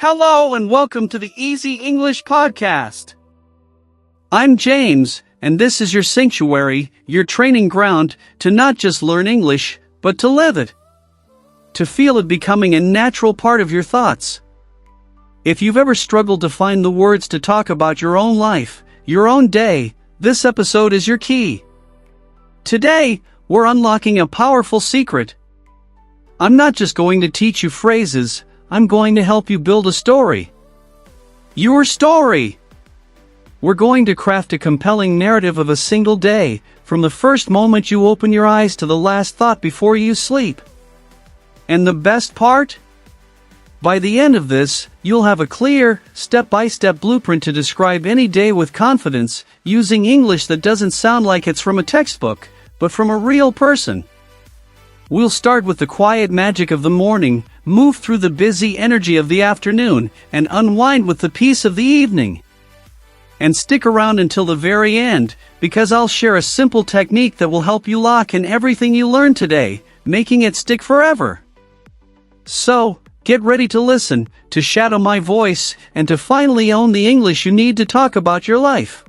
Hello and welcome to the Easy English Podcast. I'm James, and this is your sanctuary, your training ground, to not just learn English, but to live it. To feel it becoming a natural part of your thoughts. If you've ever struggled to find the words to talk about your own life, your own day, this episode is your key. Today, we're unlocking a powerful secret. I'm not just going to teach you phrases, I'm going to help you build a story. Your story! We're going to craft a compelling narrative of a single day, from the first moment you open your eyes to the last thought before you sleep. And the best part? By the end of this, you'll have a clear, step-by-step blueprint to describe any day with confidence, using English that doesn't sound like it's from a textbook, but from a real person. We'll start with the quiet magic of the morning, move through the busy energy of the afternoon, and unwind with the peace of the evening. And stick around until the very end, because I'll share a simple technique that will help you lock in everything you learned today, making it stick forever. So, get ready to listen, to shadow my voice, and to finally own the English you need to talk about your life.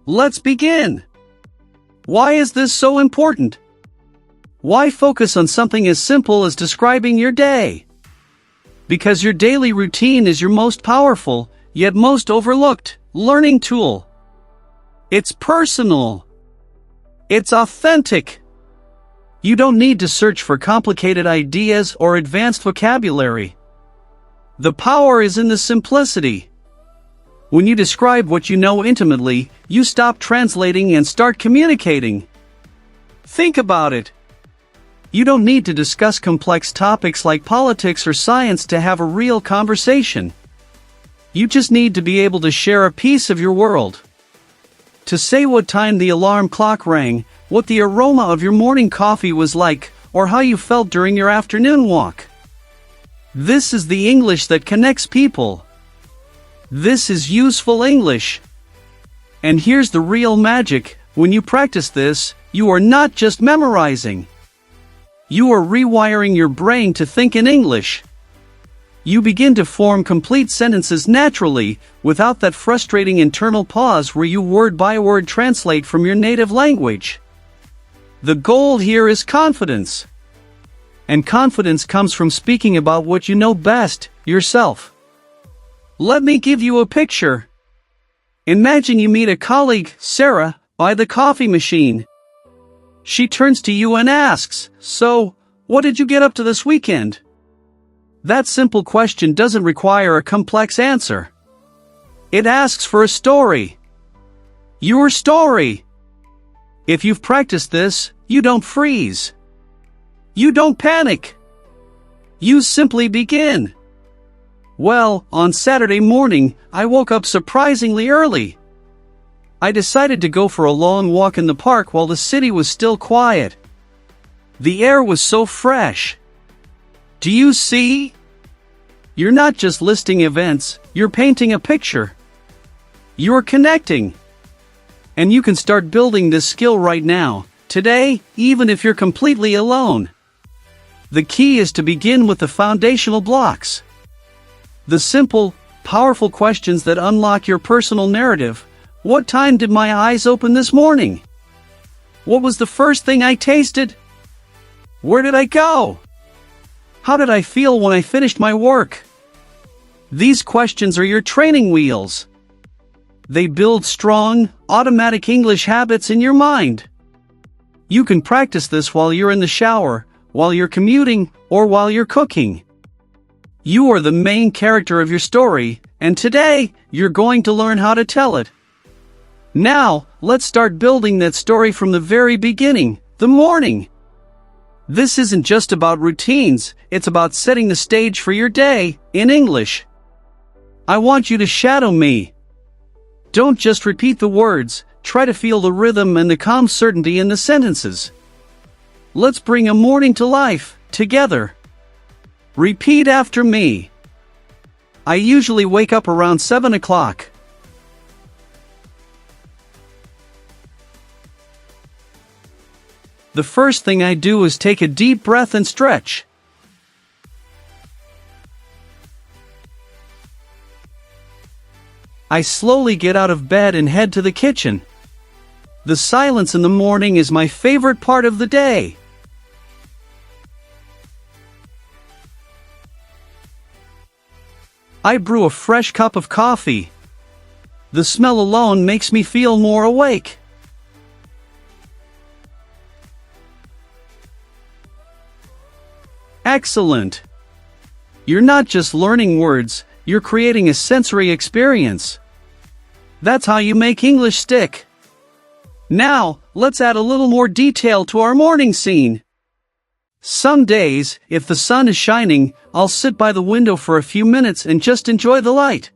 Let's begin. Why is this so important? Why focus on something as simple as describing your day? Because your daily routine is your most powerful, yet most overlooked, learning tool. It's personal. It's authentic. You don't need to search for complicated ideas or advanced vocabulary. The power is in the simplicity. When you describe what you know intimately, you stop translating and start communicating. Think about it. You don't need to discuss complex topics like politics or science to have a real conversation. You just need to be able to share a piece of your world. To say what time the alarm clock rang, what the aroma of your morning coffee was like, or how you felt during your afternoon walk. This is the English that connects people. This is useful English. And here's the real magic: when you practice this, you are not just memorizing. You are rewiring your brain to think in English. You begin to form complete sentences naturally, without that frustrating internal pause where you word by word translate from your native language. The goal here is confidence. And confidence comes from speaking about what you know best, yourself. Let me give you a picture. Imagine you meet a colleague, Sarah, by the coffee machine. She turns to you and asks, "So, what did you get up to this weekend?" That simple question doesn't require a complex answer. It asks for a story. Your story. If you've practiced this, you don't freeze. You don't panic. You simply begin. Well, on Saturday morning, I woke up surprisingly early. I decided to go for a long walk in the park while the city was still quiet. The air was so fresh. Do you see? You're not just listing events, you're painting a picture. You're connecting. And you can start building this skill right now, today, even if you're completely alone. The key is to begin with the foundational blocks. The simple, powerful questions that unlock your personal narrative. What time did my eyes open this morning? What was the first thing I tasted? Where did I go? How did I feel when I finished my work? These questions are your training wheels. They build strong, automatic English habits in your mind. You can practice this while you're in the shower, while you're commuting, or while you're cooking. You are the main character of your story, and today, you're going to learn how to tell it. Now, let's start building that story from the very beginning, the morning. This isn't just about routines, it's about setting the stage for your day, in English. I want you to shadow me. Don't just repeat the words, try to feel the rhythm and the calm certainty in the sentences. Let's bring a morning to life, together. Repeat after me. I usually wake up around 7 o'clock. The first thing I do is take a deep breath and stretch. I slowly get out of bed and head to the kitchen. The silence in the morning is my favorite part of the day. I brew a fresh cup of coffee. The smell alone makes me feel more awake. Excellent! You're not just learning words, you're creating a sensory experience. That's how you make English stick. Now, let's add a little more detail to our morning scene. Some days, if the sun is shining, I'll sit by the window for a few minutes and just enjoy the light.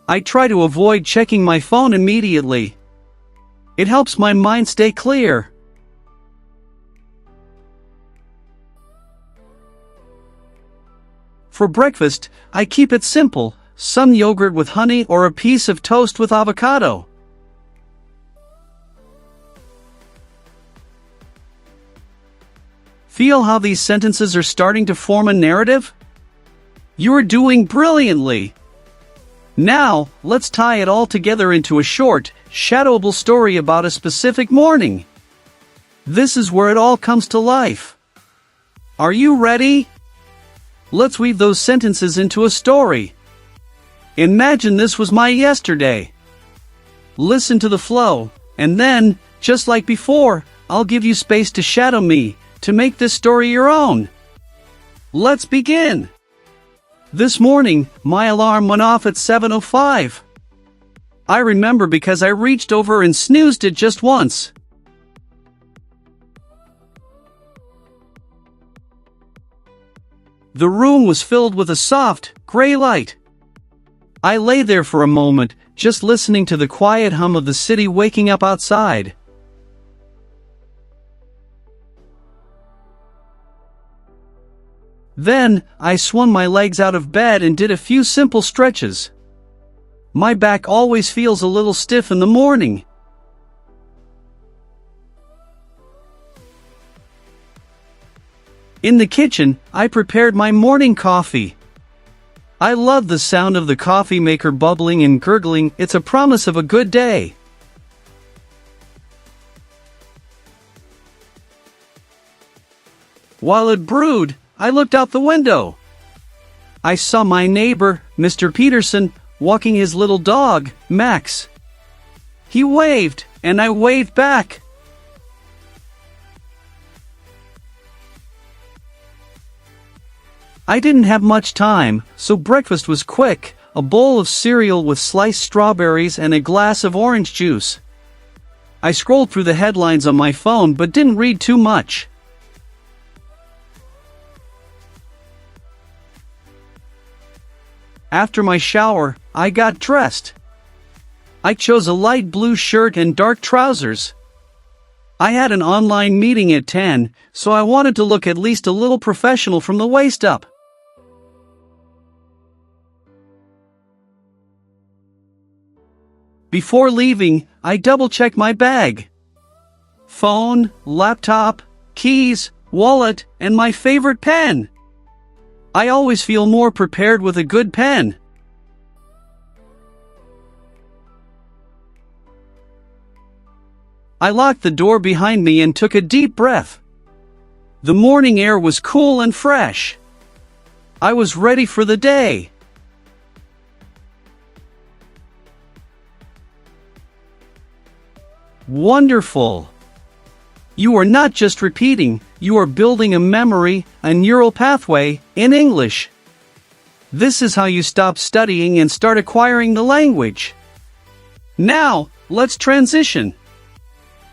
I try to avoid checking my phone immediately. It helps my mind stay clear. For breakfast, I keep it simple, some yogurt with honey or a piece of toast with avocado. Feel how these sentences are starting to form a narrative? You're doing brilliantly! Now, let's tie it all together into a short, shadowable story about a specific morning. This is where it all comes to life. Are you ready? Let's weave those sentences into a story. Imagine this was my yesterday. Listen to the flow, and then, just like before, I'll give you space to shadow me, to make this story your own. Let's begin. This morning, my alarm went off at 7:05. I remember because I reached over and snoozed it just once. The room was filled with a soft, gray light. I lay there for a moment, just listening to the quiet hum of the city waking up outside. Then, I swung my legs out of bed and did a few simple stretches. My back always feels a little stiff in the morning. In the kitchen, I prepared my morning coffee. I love the sound of the coffee maker bubbling and gurgling. It's a promise of a good day. While it brewed, I looked out the window. I saw my neighbor, Mr. Peterson, walking his little dog, Max. He waved, and I waved back. I didn't have much time, so breakfast was quick, a bowl of cereal with sliced strawberries and a glass of orange juice. I scrolled through the headlines on my phone but didn't read too much. After my shower, I got dressed. I chose a light blue shirt and dark trousers. I had an online meeting at 10, so I wanted to look at least a little professional from the waist up. Before leaving, I double-checked my bag. Phone, laptop, keys, wallet, and my favorite pen. I always feel more prepared with a good pen. I locked the door behind me and took a deep breath. The morning air was cool and fresh. I was ready for the day. Wonderful! You are not just repeating, you are building a memory, a neural pathway, in English. This is how you stop studying and start acquiring the language. Now, let's transition.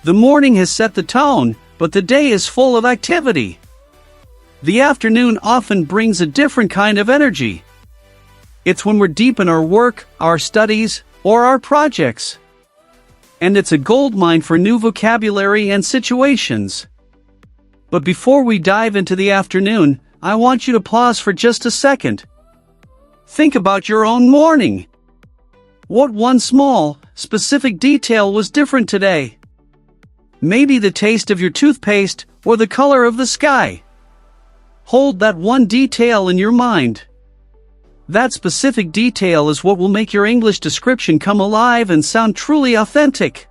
The morning has set the tone, but the day is full of activity. The afternoon often brings a different kind of energy. It's when we're deep in our work, our studies, or our projects. And it's a goldmine for new vocabulary and situations. But before we dive into the afternoon, I want you to pause for just a second. Think about your own morning. What one small, specific detail was different today? Maybe the taste of your toothpaste or the color of the sky. hold that one detail in your mind. That specific detail is what will make your English description come alive and sound truly authentic.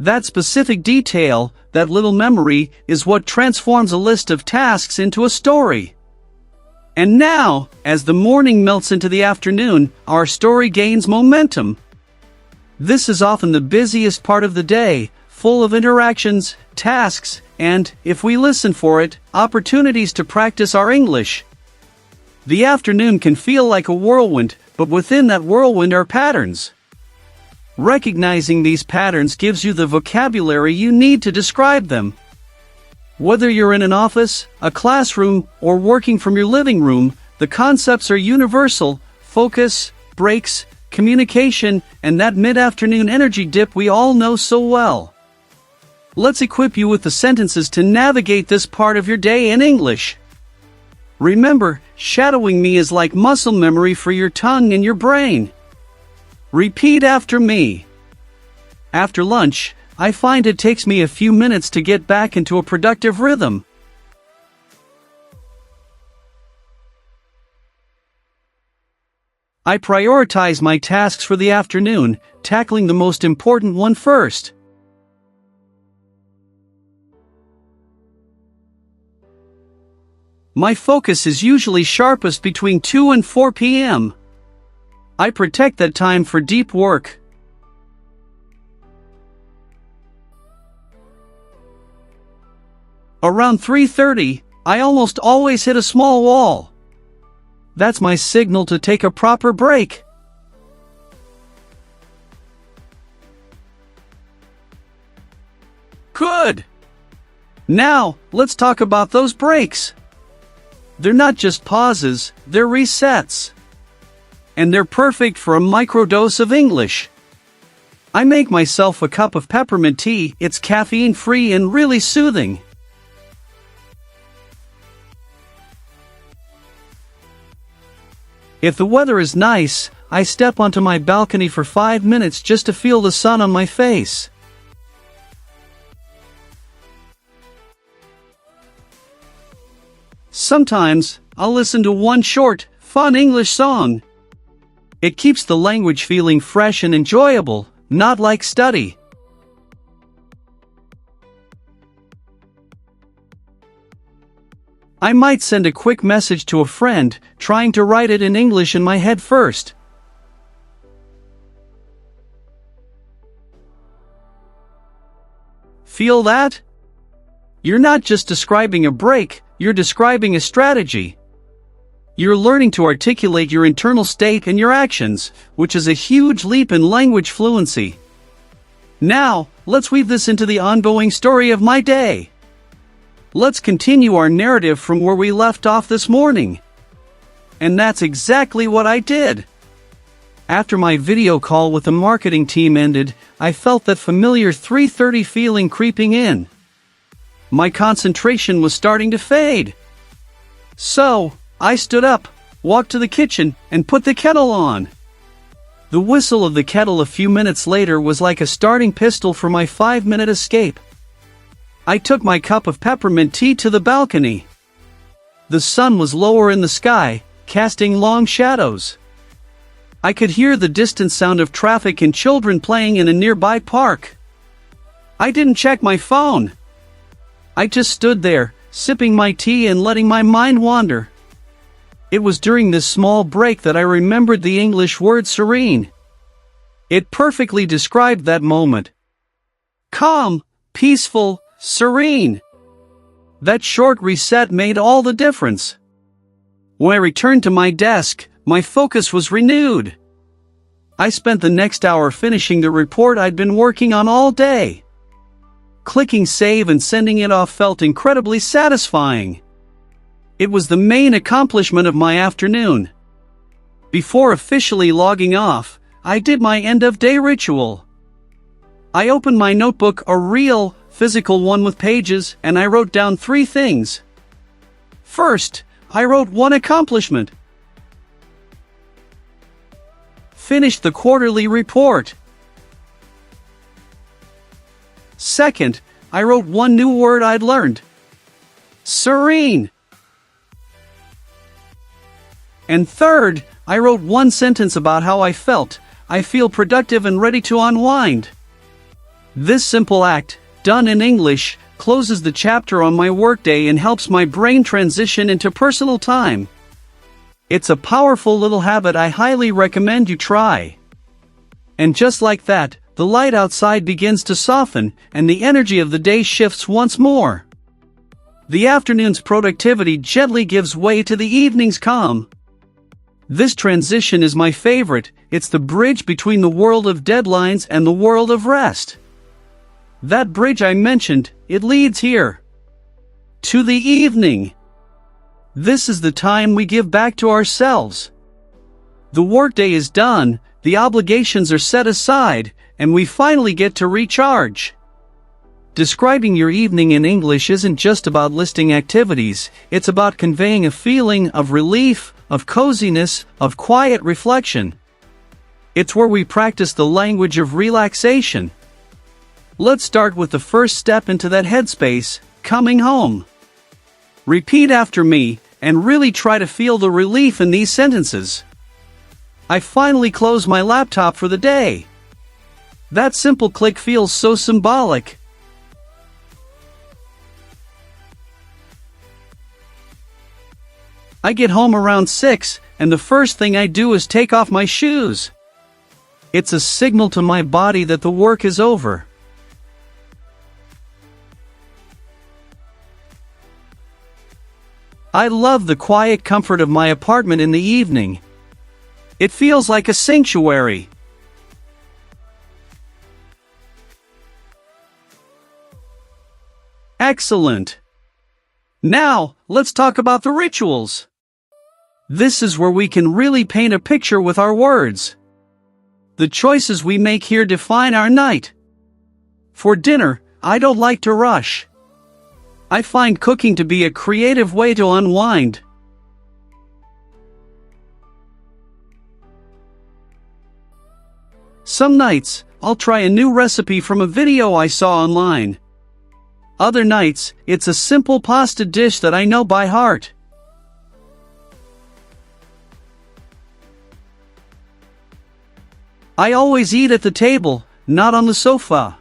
That specific detail, that little memory, is what transforms a list of tasks into a story. And now, as the morning melts into the afternoon, our story gains momentum. This is often the busiest part of the day, full of interactions, tasks, and, if we listen for it, opportunities to practice our English. The afternoon can feel like a whirlwind, but within that whirlwind are patterns. Recognizing these patterns gives you the vocabulary you need to describe them. Whether you're in an office, a classroom, or working from your living room, the concepts are universal: focus, breaks, communication, and that mid-afternoon energy dip we all know so well. Let's equip you with the sentences to navigate this part of your day in English. Remember, shadowing me is like muscle memory for your tongue and your brain. Repeat after me. After lunch, I find it takes me a few minutes to get back into a productive rhythm. I prioritize my tasks for the afternoon, tackling the most important one first. My focus is usually sharpest between 2 and 4 p.m. I protect that time for deep work. Around 3:30, I almost always hit a small wall. That's my signal to take a proper break. Good! Now, let's talk about those breaks. They're not just pauses, they're resets. And they're perfect for a microdose of English. I make myself a cup of peppermint tea. It's caffeine-free and really soothing. If the weather is nice, I step onto my balcony for 5 minutes just to feel the sun on my face. Sometimes, I'll listen to one short, fun English song. It keeps the language feeling fresh and enjoyable, not like study. I might send a quick message to a friend, trying to write it in English in my head first. Feel that? You're not just describing a break, you're describing a strategy. You're learning to articulate your internal state and your actions, which is a huge leap in language fluency. Now, let's weave this into the ongoing story of my day. Let's continue our narrative from where we left off this morning. And that's exactly what I did. After my video call with the marketing team ended, I felt that familiar 3:30 feeling creeping in. My concentration was starting to fade. So, I stood up, walked to the kitchen, and put the kettle on. The whistle of the kettle a few minutes later was like a starting pistol for my 5-minute escape. I took my cup of peppermint tea to the balcony. The sun was lower in the sky, casting long shadows. I could hear the distant sound of traffic and children playing in a nearby park. I didn't check my phone. I just stood there, sipping my tea and letting my mind wander. It was during this small break that I remembered the English word serene. It perfectly described that moment. Calm, peaceful, serene. That short reset made all the difference. When I returned to my desk, my focus was renewed. I spent the next hour finishing the report I'd been working on all day. Clicking save and sending it off felt incredibly satisfying. It was the main accomplishment of my afternoon. Before officially logging off, I did my end-of-day ritual. I opened my notebook, a real, physical one with pages, and I wrote down 3 things. First, I wrote one accomplishment. Finished the quarterly report. Second, I wrote one new word I'd learned. Serene. And third, I wrote one sentence about how I felt. I feel productive and ready to unwind. This simple act, done in English, closes the chapter on my workday and helps my brain transition into personal time. It's a powerful little habit I highly recommend you try. And just like that, the light outside begins to soften, and the energy of the day shifts once more. The afternoon's productivity gently gives way to the evening's calm. This transition is my favorite. It's the bridge between the world of deadlines and the world of rest. That bridge I mentioned, it leads here. To the evening. This is the time we give back to ourselves. The workday is done, the obligations are set aside, and we finally get to recharge. Describing your evening in English isn't just about listing activities, it's about conveying a feeling of relief, of coziness, of quiet reflection. It's where we practice the language of relaxation. Let's start with the first step into that headspace, coming home. Repeat after me, and really try to feel the relief in these sentences. I finally close my laptop for the day. That simple click feels so symbolic. I get home around 6, and the first thing I do is take off my shoes. It's a signal to my body that the work is over. I love the quiet comfort of my apartment in the evening. It feels like a sanctuary. Excellent. Now, let's talk about the rituals. This is where we can really paint a picture with our words. The choices we make here define our night. For dinner, I don't like to rush. I find cooking to be a creative way to unwind. Some nights, I'll try a new recipe from a video I saw online. Other nights, it's a simple pasta dish that I know by heart. I always eat at the table, not on the sofa.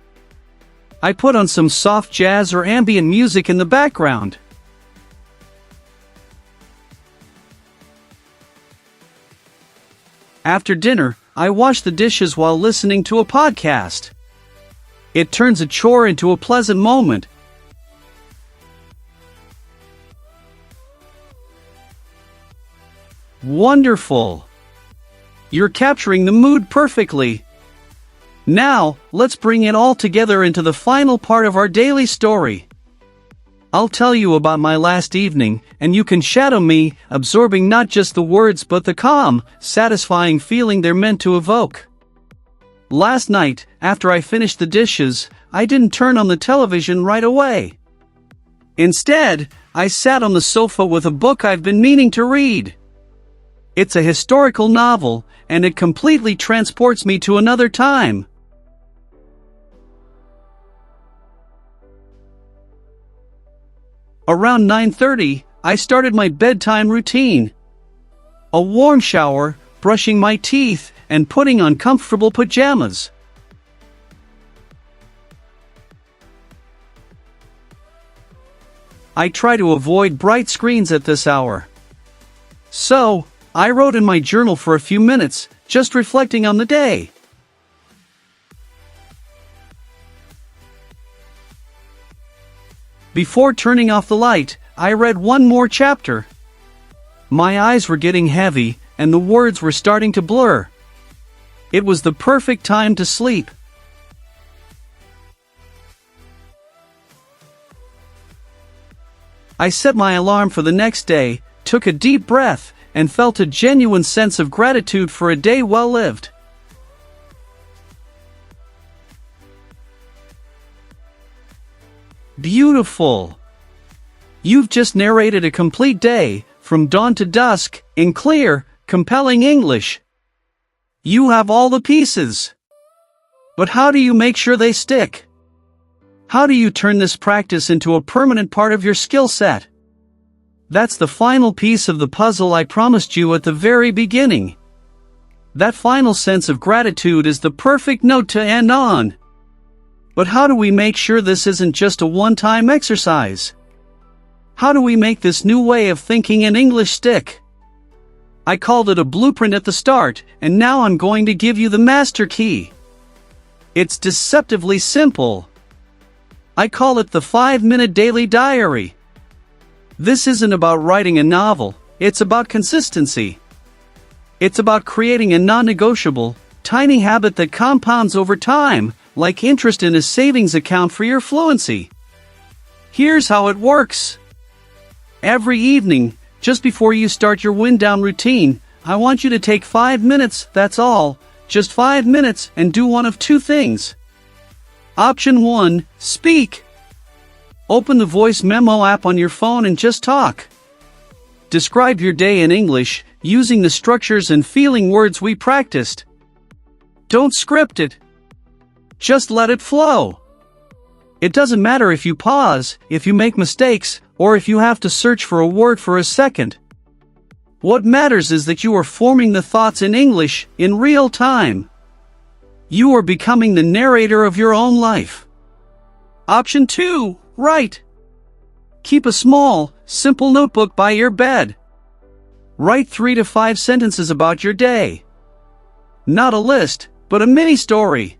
I put on some soft jazz or ambient music in the background. After dinner, I wash the dishes while listening to a podcast. It turns a chore into a pleasant moment. Wonderful! You're capturing the mood perfectly. Now, let's bring it all together into the final part of our daily story. I'll tell you about my last evening, and you can shadow me, absorbing not just the words but the calm, satisfying feeling they're meant to evoke. Last night, after I finished the dishes, I didn't turn on the television right away. Instead, I sat on the sofa with a book I've been meaning to read. It's a historical novel, and it completely transports me to another time. Around 9:30, I started my bedtime routine. A warm shower, brushing my teeth, and putting on comfortable pajamas. I try to avoid bright screens at this hour. So, I wrote in my journal for a few minutes, just reflecting on the day. Before turning off the light, I read one more chapter. My eyes were getting heavy, and the words were starting to blur. It was the perfect time to sleep. I set my alarm for the next day, took a deep breath, and felt a genuine sense of gratitude for a day well lived. Beautiful! You've just narrated a complete day, from dawn to dusk, in clear, compelling English. You have all the pieces. But how do you make sure they stick? How do you turn this practice into a permanent part of your skill set? That's the final piece of the puzzle I promised you at the very beginning. That final sense of gratitude is the perfect note to end on. But how do we make sure this isn't just a one-time exercise? How do we make this new way of thinking in English stick? I called it a blueprint at the start, and now I'm going to give you the master key. It's deceptively simple. I call it the 5-minute daily diary. This isn't about writing a novel, it's about consistency. It's about creating a non-negotiable, tiny habit that compounds over time, like interest in a savings account for your fluency. Here's how it works. Every evening, just before you start your wind-down routine, I want you to take 5 minutes, that's all, just 5 minutes, and do one of two things. Option 1, speak. Open the voice memo app on your phone and just talk. Describe your day in English, using the structures and feeling words we practiced. Don't script it. Just let it flow. It doesn't matter if you pause, if you make mistakes, or if you have to search for a word for a second. What matters is that you are forming the thoughts in English in real time. You are becoming the narrator of your own life. Option 2, write. Keep a small, simple notebook by your bed. Write 3 to 5 sentences about your day. Not a list, but a mini story.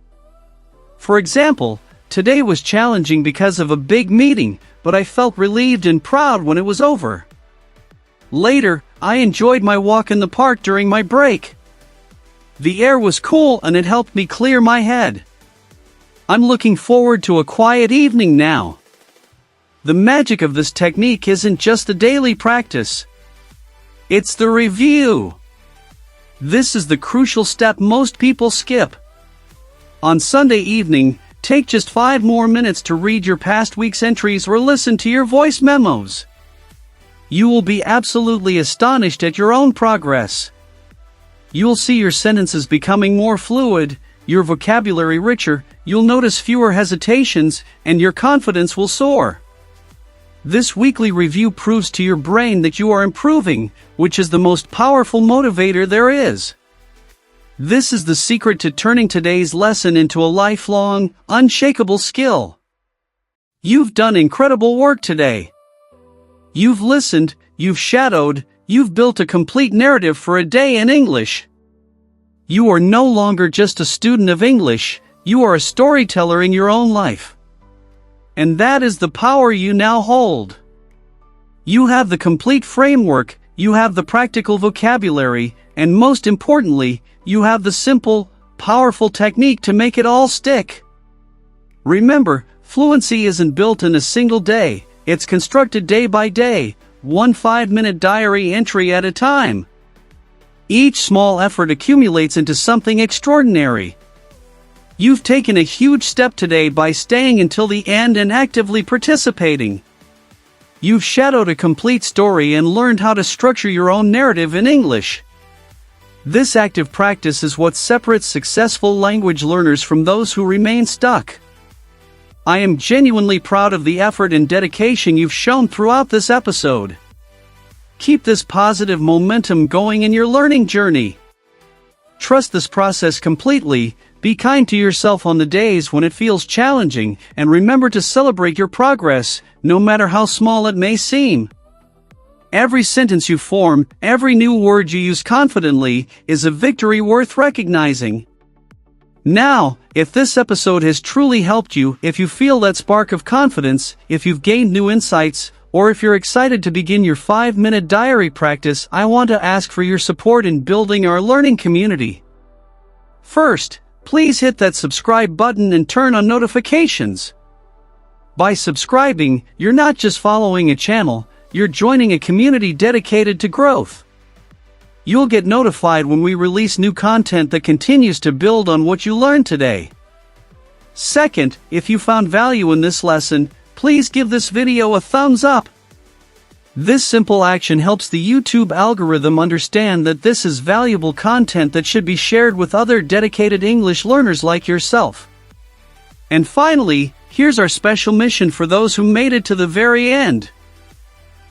For example, today was challenging because of a big meeting, but I felt relieved and proud when it was over. Later, I enjoyed my walk in the park during my break. The air was cool and it helped me clear my head. I'm looking forward to a quiet evening now. The magic of this technique isn't just the daily practice. It's the review. This is the crucial step most people skip. On Sunday evening, take just 5 more minutes to read your past week's entries or listen to your voice memos. You will be absolutely astonished at your own progress. You'll see your sentences becoming more fluid, your vocabulary richer, you'll notice fewer hesitations, and your confidence will soar. This weekly review proves to your brain that you are improving, which is the most powerful motivator there is. This is the secret to turning today's lesson into a lifelong, unshakable skill. You've done incredible work today. You've listened, you've shadowed, you've built a complete narrative for a day in English. You are no longer just a student of English, you are a storyteller in your own life. And that is the power you now hold. You have the complete framework, you have the practical vocabulary, and most importantly, you have the simple, powerful technique to make it all stick. Remember, fluency isn't built in a single day, it's constructed day by day, one 5-minute diary entry at a time. Each small effort accumulates into something extraordinary. You've taken a huge step today by staying until the end and actively participating. You've shadowed a complete story and learned how to structure your own narrative in English. This active practice is what separates successful language learners from those who remain stuck. I am genuinely proud of the effort and dedication you've shown throughout this episode. Keep this positive momentum going in your learning journey. Trust this process completely, be kind to yourself on the days when it feels challenging, and remember to celebrate your progress, no matter how small it may seem. Every sentence you form, every new word you use confidently, is a victory worth recognizing. Now, if this episode has truly helped you, if you feel that spark of confidence, if you've gained new insights, or if you're excited to begin your 5-minute diary practice, I want to ask for your support in building our learning community. First, please hit that subscribe button and turn on notifications. By subscribing, you're not just following a channel, you're joining a community dedicated to growth. You'll get notified when we release new content that continues to build on what you learned today. Second, if you found value in this lesson, please give this video a thumbs up. This simple action helps the YouTube algorithm understand that this is valuable content that should be shared with other dedicated English learners like yourself. And finally, here's our special mission for those who made it to the very end.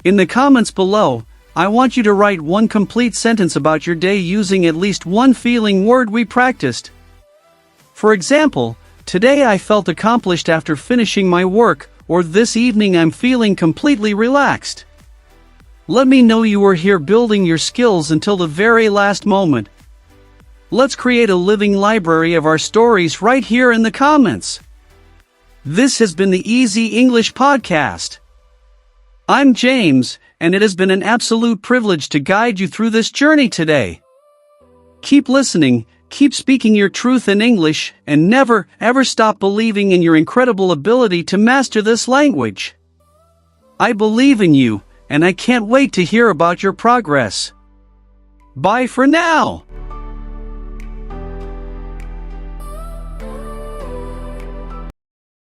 In the comments below, I want you to write one complete sentence about your day using at least one feeling word we practiced. For example, today I felt accomplished after finishing my work, or this evening I'm feeling completely relaxed. Let me know you are here building your skills until the very last moment. Let's create a living library of our stories right here in the comments. This has been the Easy English Podcast. I'm James, and it has been an absolute privilege to guide you through this journey today. Keep listening, keep speaking your truth in English, and never, ever stop believing in your incredible ability to master this language. I believe in you, and I can't wait to hear about your progress. Bye for now.